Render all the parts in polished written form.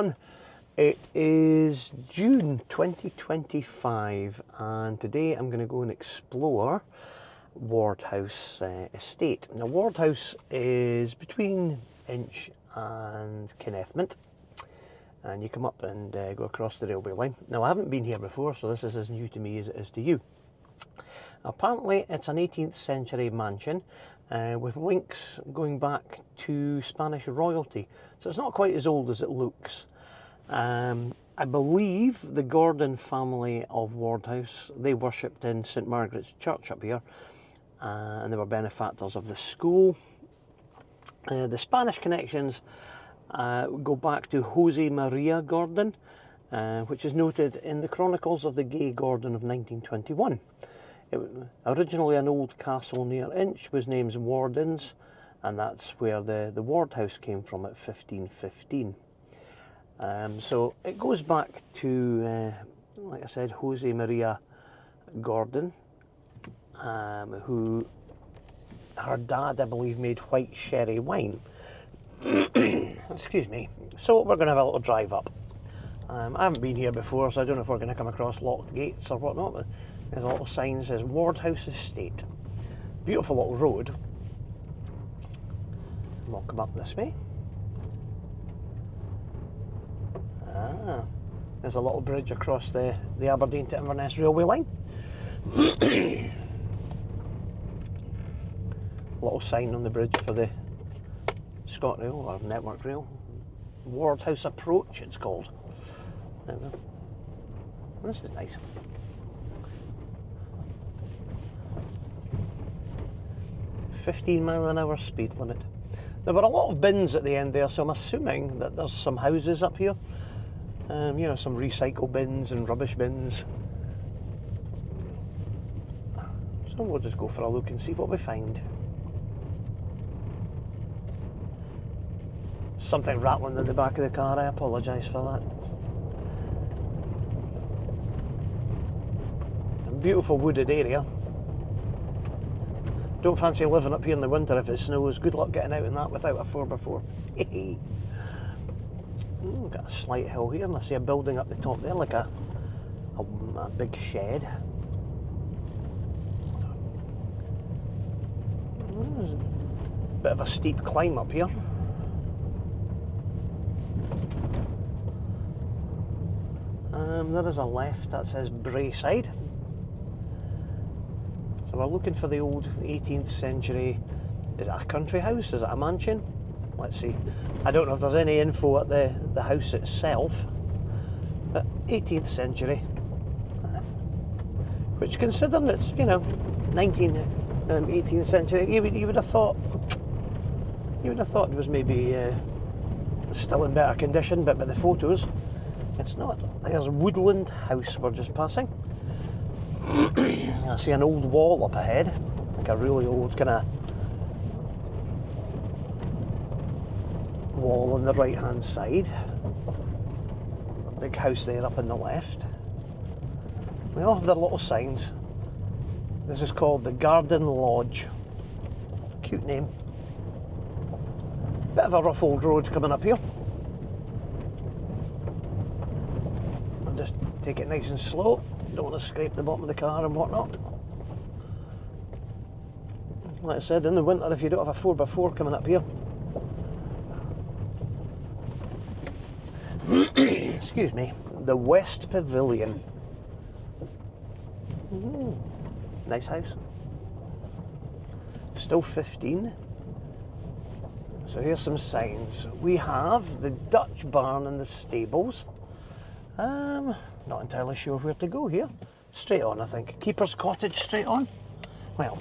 everyone. It is June 2025 and today I'm going to go and explore Wardhouse estate. Now Wardhouse is between Inch and Kennethmont, and you come up and go across the railway line. Now I haven't been here before, so this is as new to me as it is to you. Apparently it's an 18th century mansion with links going back to Spanish royalty, so it's not quite as old as it looks. I believe the Gordon family of Wardhouse, they worshipped in St Margaret's Church up here, and they were benefactors of the school. The Spanish connections go back to Jose Maria Gordon, which is noted in the Chronicles of the Gay Gordon of 1921. It was originally an old castle near Inch, was named Wardens, and that's where the Wardhouse came from at 1515. So it goes back to, like I said, Jose Maria Gordon, who, her dad, I believe, made white sherry wine. Excuse me. So we're going to have a little drive up. I haven't been here before, so I don't know if we're going to come across locked gates or whatnot, but there's a little sign that says Wardhouse Estate. Beautiful little road. We'll come up this way. There's a little bridge across the Aberdeen to Inverness railway line. Little sign on the bridge for the ScotRail or Network Rail. Wardhouse Approach it's called. There we go. This is nice. £15 mph speed limit. There were a lot of bins at the end there, so I'm assuming that there's some houses up here. You know, some recycle bins and rubbish bins. So we'll just go for a look and see what we find. Something rattling in the back of the car, I apologise for that. A beautiful wooded area. Don't fancy living up here in the winter if it snows. Good luck getting out in that without a 4x4. Ooh, got a slight hill here, and I see a building up the top there, like a big shed. There's a bit of a steep climb up here. There is a left that says Braeside. So we're looking for the old 18th century. Is it a country house? Is it a mansion? Let's see. I don't know if there's any info at the house itself, but 18th century, which, considering it's, you know, 18th century, you would have thought it was maybe still in better condition, but by the photos, it's not. There's Woodland House we're just passing. I see an old wall up ahead, like a really old kind of wall on the right hand side. A big house there up on the left. We all have their little signs. This is called the Garden Lodge. Cute name. Bit of a rough old road coming up here. I'll just take it nice and slow. Don't want to scrape the bottom of the car and whatnot. Like I said, in the winter, if you don't have a 4x4 coming up here, excuse me, the West Pavilion. Nice house. Still 15. So here's some signs. We have the Dutch barn and the stables. Not entirely sure where to go here. Straight on, I think. Keeper's Cottage straight on. Well,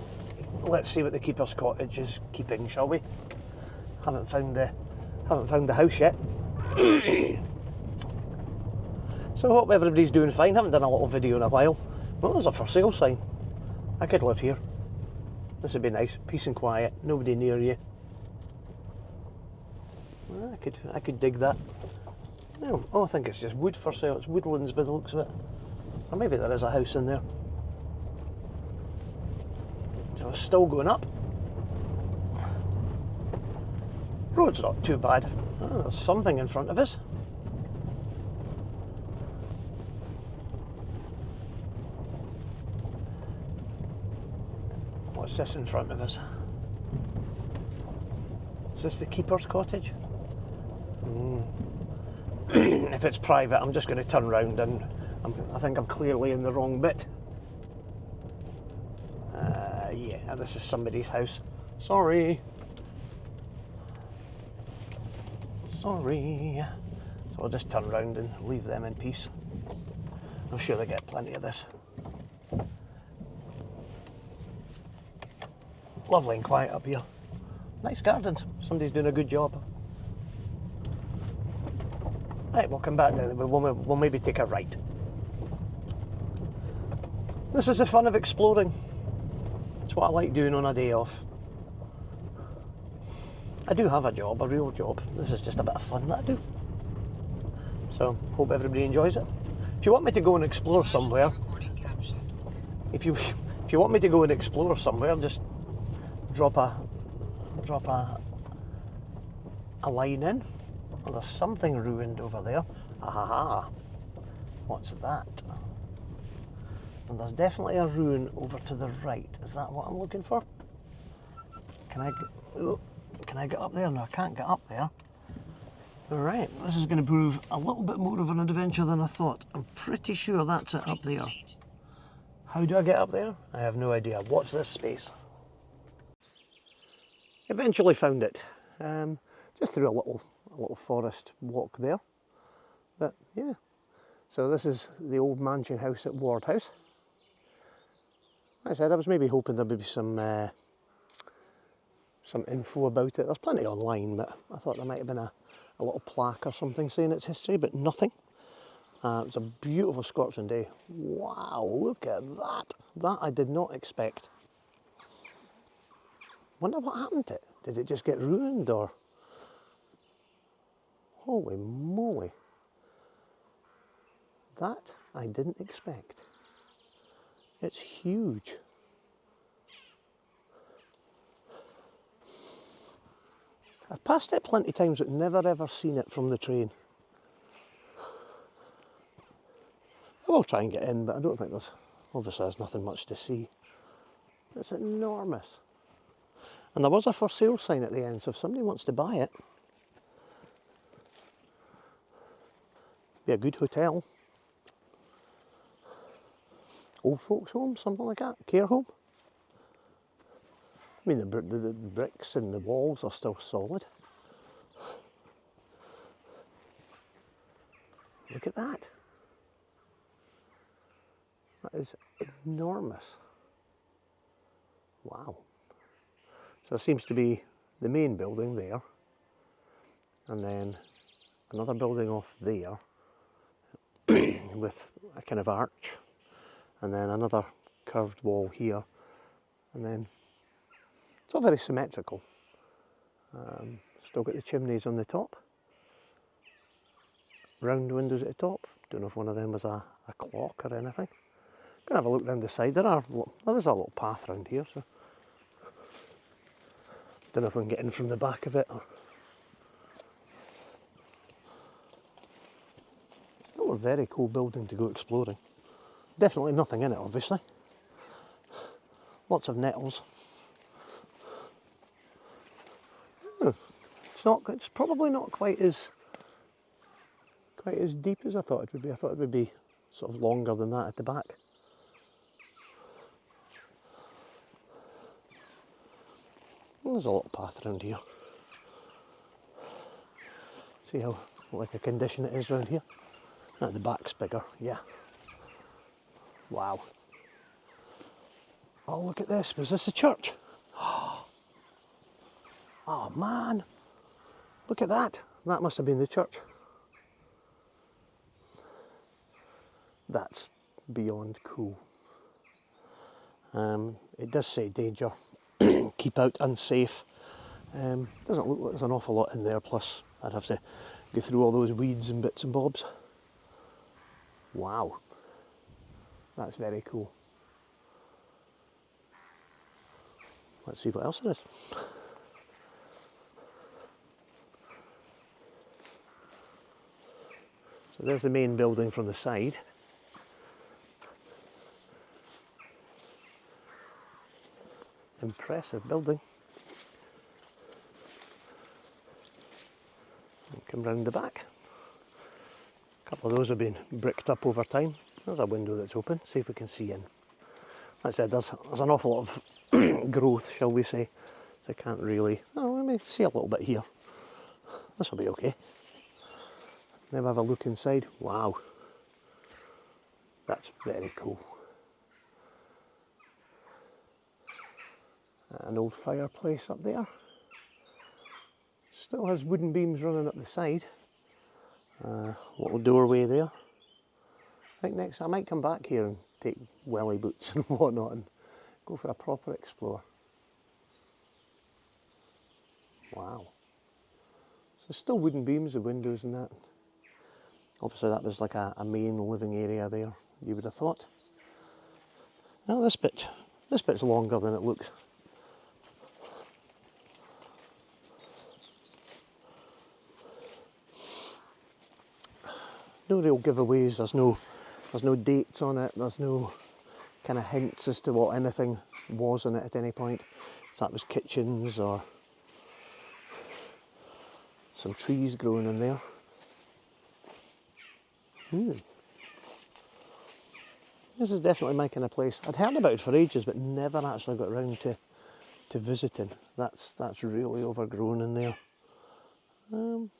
let's see what the Keeper's Cottage is keeping, shall we? Haven't found the house yet. So I hope everybody's doing fine. Haven't done a little video in a while. Well, there's a for sale sign. I could live here. This would be nice. Peace and quiet. Nobody near you. Well, I could dig that. No, oh, I think it's just wood for sale. It's woodlands by the looks of it. Or maybe there is a house in there. So it's still going up. Road's not too bad. Oh, there's something in front of us. What's this in front of us? Is this the keeper's cottage? If it's private, I'm just going to turn round and I think I'm clearly in the wrong bit. Yeah, this is somebody's house. Sorry. Sorry. So I'll just turn round and leave them in peace. I'm sure they get plenty of this. Lovely and quiet up here. Nice gardens. Somebody's doing a good job. Right, we'll come back down. We'll maybe take a right. This is the fun of exploring. It's what I like doing on a day off. I do have a job, a real job. This is just a bit of fun that I do. So, hope everybody enjoys it. If you want me to go and explore somewhere, if you want me to go and explore somewhere, just drop a line in. Oh, there's something ruined over there. Aha! What's that? And there's definitely a ruin over to the right. Is that what I'm looking for? Can I get up there? No, I can't get up there. Alright, this is going to prove a little bit more of an adventure than I thought. I'm pretty sure that's it up there. How do I get up there? I have no idea. Watch this space. Eventually found it. Just through a little forest walk there. But yeah. So this is the old mansion house at Wardhouse. Like I said, I was maybe hoping there would be some info about it. There's plenty online, but I thought there might have been a little plaque or something saying its history, but nothing. It was a beautiful scorching day. Wow, look at that. That I did not expect. Wonder what happened to it. Did it just get ruined or? Holy moly. That I didn't expect. It's huge. I've passed it plenty of times but never ever seen it from the train. I will try and get in, but I don't think there's nothing much to see. It's enormous. And there was a for sale sign at the end, so if somebody wants to buy it, be a good hotel. Old folks home, something like that, care home. I mean, the bricks and the walls are still solid. Look at that. That is enormous. Wow. So it seems to be the main building there, and then another building off there with a kind of arch, and then another curved wall here, and then it's all very symmetrical. Still got the chimneys on the top, round windows at the top. Don't know if one of them was a clock or anything. Gonna have a look round the side. There is a little path round here, so don't know if we can get in from the back of it. Or still a very cool building to go exploring. Definitely nothing in it, obviously. Lots of nettles. It's probably not quite as deep as I thought it would be. I thought it would be sort of longer than that at the back. There's a little path around here. See how like a condition it is around here? The back's bigger, yeah. Wow. Oh, look at this. Was this a church? Oh man. Look at that. That must have been the church. That's beyond cool. It does say danger. Keep out, unsafe. Doesn't look like there's an awful lot in there, plus I'd have to go through all those weeds and bits and bobs. Wow. That's very cool. Let's see what else there is. So there's the main building from the side. impressive building. And come round the back. A couple of those have been bricked up over time. There's a window that's open, see if we can see in. Like I said, there's an awful lot of growth, shall we say. I can't really, oh, let me see a little bit here. This will be okay. Then we have a look inside. Wow, that's very cool. An old fireplace up there. Still has wooden beams running up the side. Little doorway there. I think next I might come back here and take welly boots and whatnot and go for a proper explore. Wow. So still wooden beams, the windows and that. Obviously that was like a main living area there, you would have thought. Now this bit's longer than it looks. No real giveaways, there's no dates on it, there's no kind of hints as to what anything was in it at any point. If that was kitchens or some trees growing in there. This is definitely my kind of place. I'd heard about it for ages but never actually got around to visiting. That's really overgrown in there. Some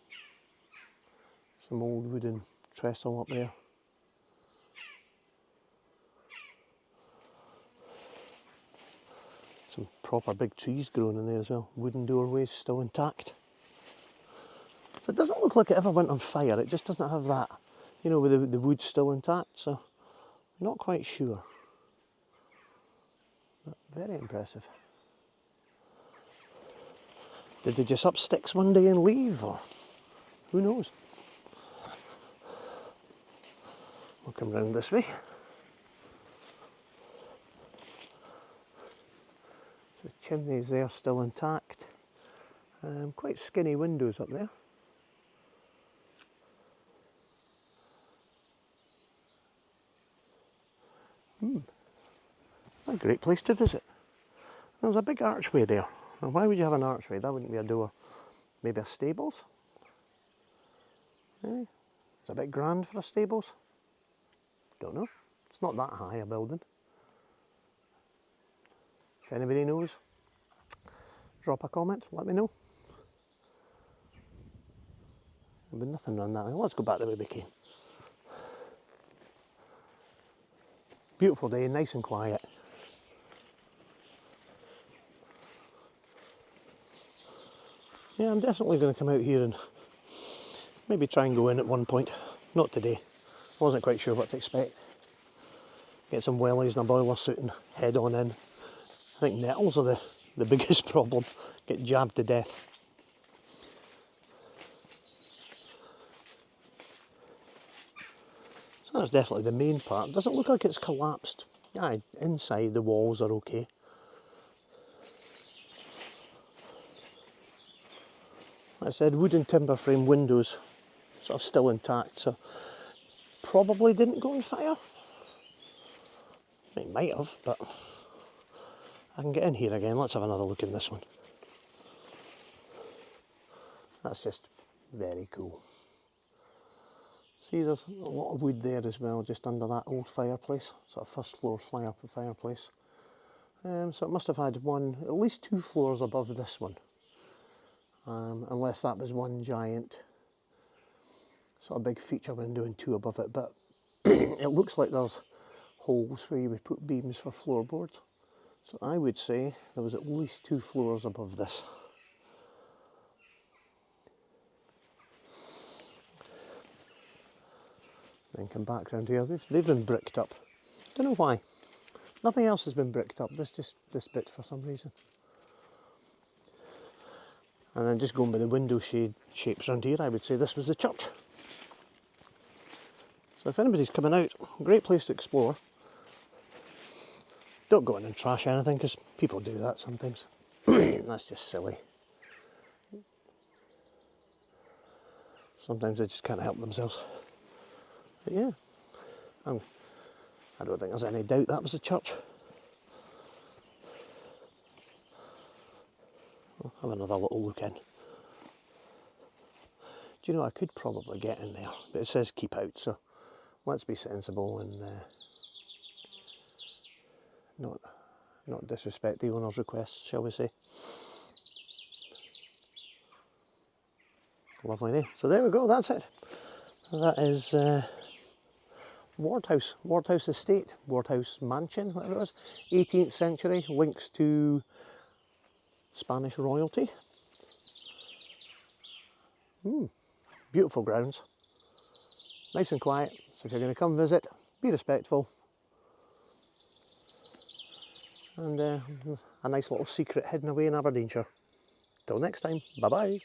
old wooden trestle up there. Some proper big trees growing in there as well. Wooden doorways still intact. So it doesn't look like it ever went on fire. It just doesn't have that, you know, with the wood still intact. So not quite sure. But very impressive. Did they just up sticks one day and leave, or who knows? We'll come round this way. The chimneys there still intact. Quite skinny windows up there. A great place to visit. There's a big archway there. Now, why would you have an archway? That wouldn't be a door. Maybe a stables? It's a bit grand for a stables. Don't know. It's not that high a building. If anybody knows, drop a comment, let me know. There'll be nothing around that. Let's go back the way we came. Beautiful day, nice and quiet. Yeah, I'm definitely going to come out here and maybe try and go in at one point. Not today. I wasn't quite sure what to expect. Get some wellies and a boiler suit and head on in. I think nettles are the biggest problem. Get jabbed to death. So that's definitely the main part. It doesn't look like it's collapsed. Yeah, inside the walls are okay. Like I said, wooden timber frame windows sort of still intact, so probably didn't go on fire. It might have, but I can get in here again. Let's have another look in this one. That's just very cool. See, there's a lot of wood there as well, just under that old fireplace, sort of first floor fireplace. So it must have had at least two floors above this one. Unless that was one giant sort of big feature window and two above it, but it looks like there's holes where you would put beams for floorboards. So I would say there was at least two floors above this. Then come back round here. They've been bricked up. Don't know why. Nothing else has been bricked up. Just this bit for some reason. And then just going by the window shapes around here, I would say this was the church. So if anybody's coming out, great place to explore. Don't go in and trash anything, because people do that sometimes. That's just silly. Sometimes they just can't help themselves. But yeah, I don't think there's any doubt that was the church. I'll have another little look in. Do you know, I could probably get in there, but it says keep out, so let's be sensible and not disrespect the owner's requests, shall we say. Lovely day. So there we go, that's it. That is Wardhouse Estate, Wardhouse Mansion, whatever it was. 18th century, links to Spanish royalty. Beautiful grounds, nice and quiet, so if you're going to come visit, be respectful. And a nice little secret hidden away in Aberdeenshire. Till next time, bye bye.